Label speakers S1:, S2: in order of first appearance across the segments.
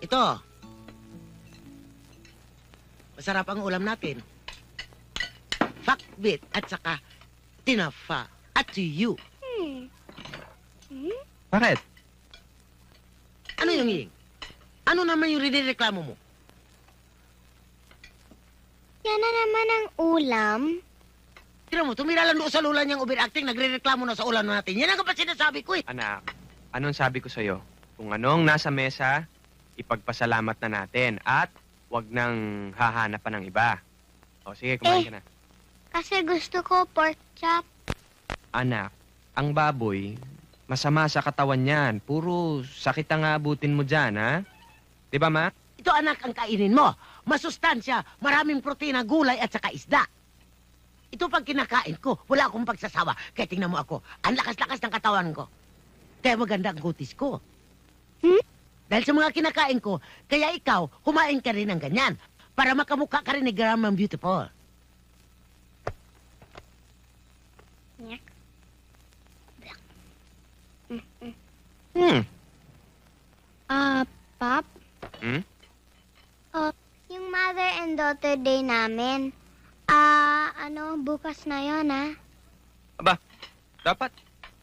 S1: Ito. Masarap ang ulam natin. Fakbit at saka tinafa at tuyo.
S2: Bakit?
S1: Ano yung Ying? Ano naman yung rinireklamo mo?
S3: Yan na naman ang ulam.
S1: Tira mo, tumira lang doon sa lula niyang overacting, nagre-reklamo na sa ulam natin. Yan ang kapag sinasabi ko eh.
S2: Anak, anong sabi ko sa'yo? Kung anong nasa mesa, ipagpasalamat na natin at wag nang hahanapan ng iba. O sige, kumain ka na.
S3: Kasi gusto ko pork chop.
S2: Anak, ang baboy, masama sa katawan yan. Puro sakit ang aabutin mo dyan, ha? Di ba, Ma?
S1: Ito anak ang kainin mo. Masustansya, maraming protina, gulay at saka isda. Ito pag kinakain ko, wala akong pagsasawa. Kaya tingnan mo ako, ang lakas-lakas ng katawan ko. Kaya maganda ang kutis ko. Dahil sa mga kinakain ko, kaya ikaw, kumain ka rin ng ganyan. Para makamukha ka rin ni Grandma Beautiful.
S3: Pop?
S2: Hmm?
S3: Yung mother and daughter day namin. Bukas na yon
S2: Aba, dapat.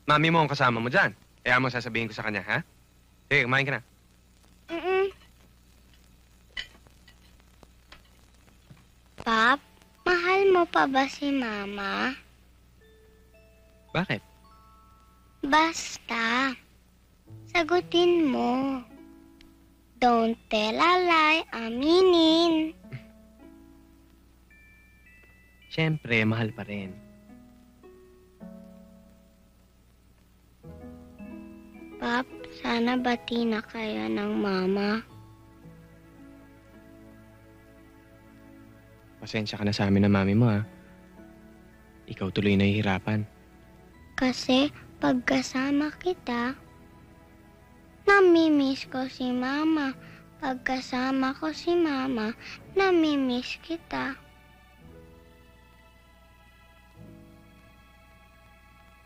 S2: Mami mo ang kasama mo dyan. Kaya mo sasabihin ko sa kanya, ha? Sige, kumain ka na.
S3: Pop, mahal mo pa ba si Mama?
S2: Bakit?
S3: Basta, sagutin mo. Don't tell a lie, aminin.
S2: Siyempre, mahal pa rin.
S3: Pop, sana bati na kayo ng Mama.
S2: Pasensya ka na sa amin na mami mo, ha? Ikaw tuloy nahihirapan.
S3: Kasi pagkasama kita, namimiss ko si Mama. Pagkasama ko si Mama, namimiss kita.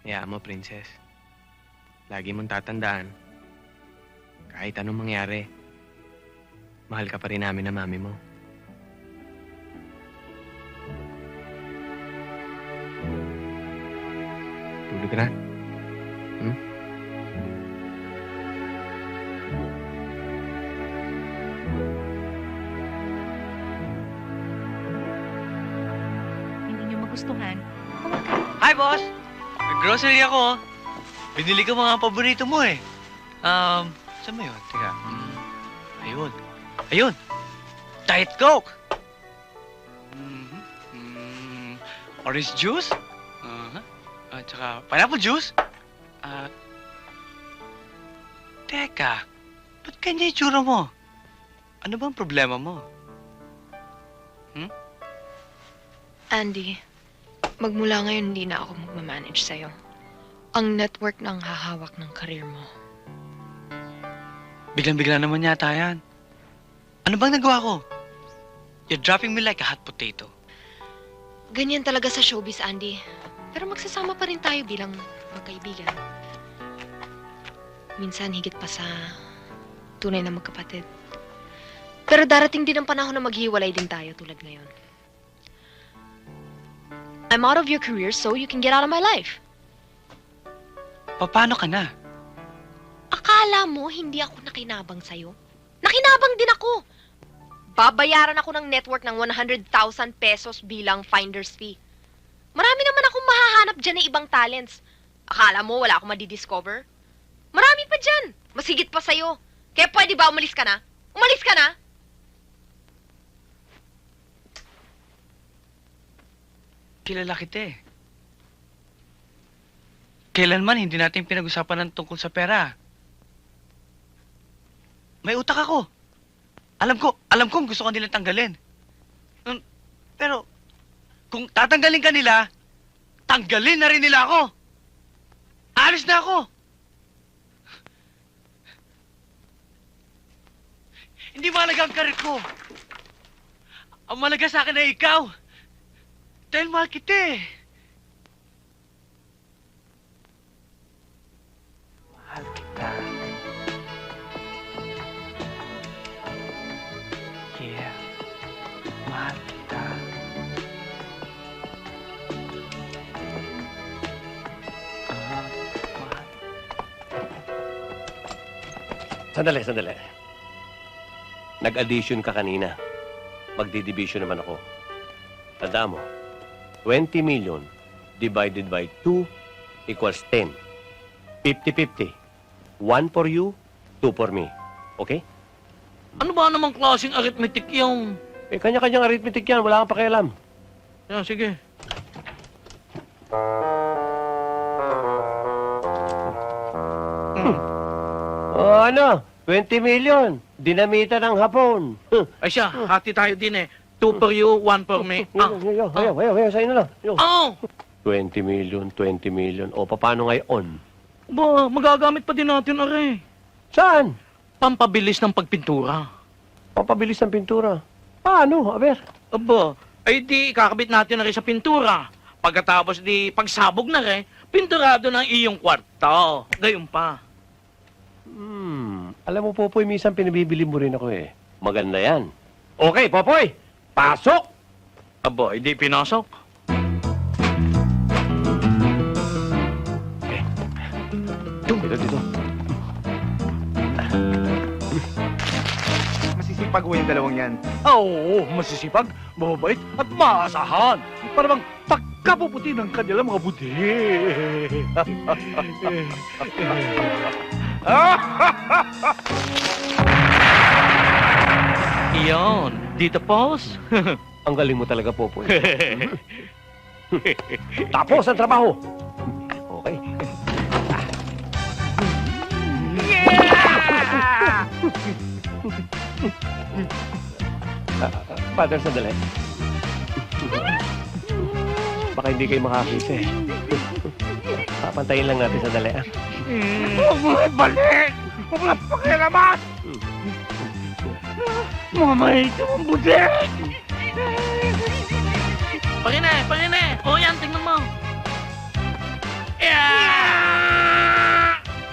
S2: Hayaan mo, princess. Lagi mong tatandaan. Kahit anong mangyari, mahal ka pa rin namin na mami mo. Tulog ka na.
S4: Hindi niyo magustuhan.
S5: Hi, boss! Nag-grocery ako. Binili ko mga paborito mo eh. Saan ba yun? Teka. Ayun. Ayun! Diet Coke! Orange juice? At saka pineapple juice? Teka. Ba't ganyan yung tsura mo? Ano bang problema mo?
S6: Andy, magmula ngayon hindi na ako magmamanage sa'yo. Ang network na ang hahawak ng career mo.
S5: Biglang-bigla naman yata yan. Ano bang nagawa ko? You're dropping me like a hot potato.
S6: Ganyan talaga sa showbiz, Andy. Pero magsasama pa rin tayo bilang magkaibigan. Minsan higit pa sa tunay na magkapatid. Pero darating din ang panahon na maghiwalay din tayo tulad ngayon. I'm out of your career so you can get out of my life.
S5: Paano ka na?
S6: Akala mo hindi ako nakinabang sa'yo? Nakinabang din ako! Babayaran ako ng network ng 100,000 pesos bilang finder's fee. Marami naman akong mahahanap dyan ng ibang talents. Akala mo wala akong madidiscover? Marami pa dyan! Masigit pa sa'yo. Kaya pwede ba umalis ka na? Umalis ka na!
S5: Kilala kita eh. Kailanman hindi natin pinag-usapan ng tungkol sa pera. May utak ako. Alam ko gusto ko nilang tanggalin. Pero, kung tatanggalin ka nila, tanggalin na rin nila ako. Alis na ako. Hindi mahalaga ang karir ko. Ang mahalaga sa akin ay ikaw. Dahil mahal kita eh. Mahal kita.
S7: Sandali. Nag-addition ka kanina. Magdi-division naman ako. Tandaan mo, 20 million divided by 2 equals 10. 50-50. 1 for you, 2 for me. Okay?
S8: Ano ba namang klaseng arithmetic yung...
S7: Eh, kanya-kanyang arithmetic yan. Wala kang pakialam.
S8: Yan, sige.
S7: O ano? 20 million. Dinamita ng hapon.
S8: Ay siya, hati tayo din eh. 2 for you, 1 for me.
S7: Ayaw, sa'yo na lang. Ayaw.
S8: Oh!
S7: 20 million. O, paano ngayon?
S8: Ba, magagamit pa din natin, are.
S7: Saan?
S8: Pampabilis ng pagpintura.
S7: Papabilis ng pintura. Paano? Aber?
S8: Aba, ay di kakabit natin na rin sa pintura. Pagkatapos di pagsabog na rin, pinturado ng iyong kwarto. Gayun pa.
S7: Alam mo, Popoy, minsan pinabibili mo rin ako eh. Maganda yan. Okay, Popoy! Pasok!
S8: Aba, hindi pinasok.
S7: Dito.
S2: Masisipag ho yung dalawang yan.
S9: Oo, masisipag, mababait at maasahan. Para bang pagkapuputi ng kanilang mga budi.
S8: Iyon, dito pause.
S7: Ang galing mo talaga, Popoy. Tapos ang trabaho. Okay. Father, sandali. Baka hindi kayo makakita eh. Papantayin lang natin sandali, ah.
S9: Huwag mo ibalik! Huwag na pakialaman! Mamahito ang budi!
S8: Pagine! O yan, tingnan mo.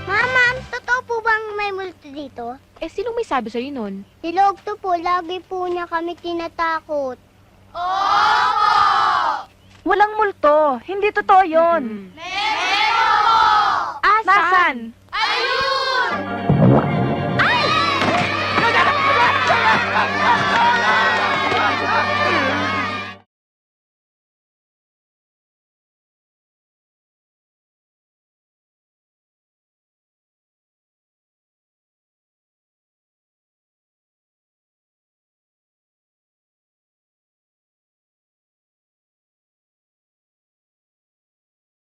S3: Mama, totoo po bang may multo dito?
S6: Eh, sinong may sabi sa'yo nun?
S3: Si Logto po, lagi po niya kami tinatakot.
S4: Walang multo. Hindi totoo yon.
S3: Asan?
S4: Nasaan?